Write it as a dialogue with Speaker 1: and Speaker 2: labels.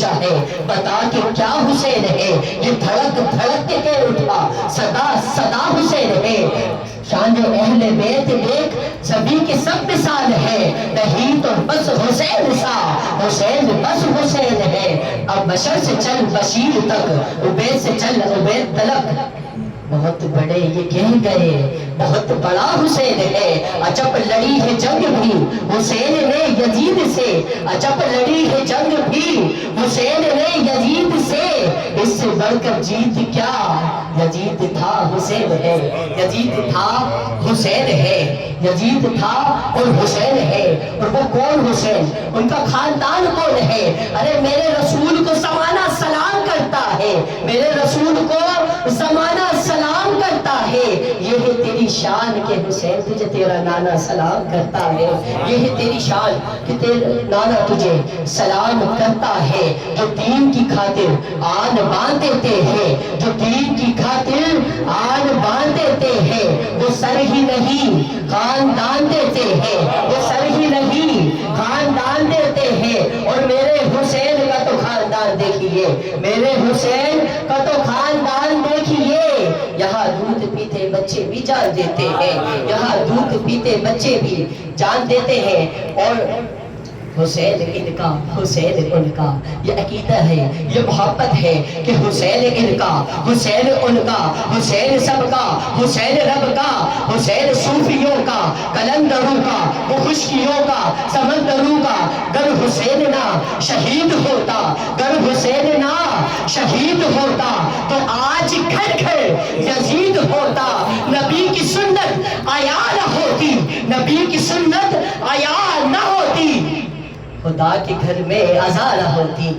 Speaker 1: پوچھا ہے بتا کہ کیا حسین ہے، یہ دھڑک دھڑک کے اٹھا صدا صدا حسین ہے۔ شان جو اہل بیت دیکھ سبھی کی سب مثال ہے، نہیں تو بس حسین سا حسین بس حسین ہے۔ اب بشر سے چل بشیر تک، عبید سے چل عبید تلک، بہت بڑے یہ کہہ گئے بہت بڑا حسین ہے۔ عجب لڑی ہے جنگ بھی حسین نے یزید سے، عجب لڑی ہے جنگ بھی حسین نے یزید سے، اس سے بڑھ کر جیت کیا، یزید تھا حسین ہے، یزید تھا حسین ہے، یزید تھا اور حسین ہے۔ اور وہ کون حسین، ان کا خاندان کون ہے؟ ارے میرے رسول کو زمانہ سلام کرتا ہے، میرے رسول کو زمانہ سلام کرتا ہے۔ یہ ہے تیری شان کہ حسین تجھے تیرا نانا سلام کرتا ہے، یہ ہے تیری شان کہ تیرا نانا تجھے سلام کرتا ہے۔ جو دین کی خاطر آن باندھ دیتے ہیں، جو دین کی خاطر آن باندھ دیتے ہیں، وہ سر ہی نہیں خاندان دیتے ہیں، وہ سر ہی نہیں خاندان دیتے ہیں۔ اور میرے حسین کا تو خاندان دیکھیے، میرے حسین کا تو خاندان دیکھیے۔ یہاں دودھ پیتے بچے بھی جان دیتے ہیں، یہاں دودھ پیتے بچے بھی جان دیتے ہیں۔ اور حسین ان کا حسین ان کا، یہ عقیدہ ہے، یہ محبت ہے کہ حسین ان کا حسین ان کا، حسین سب کا، حسین رب کا، حسین صوفیوں کا، قلندروں کا، وہ خشکیوں کا، سمندروں کا۔ گر حسین نہ شہید ہوتا، گر حسین نہ شہید ہوتا تو آج گھر گھر یزید ہوتا۔ نبی کی سنت آیا نہ ہوتی، نبی کی سنت آیا نہ ہوتی، خدا کے گھر میں اذان ہوتی۔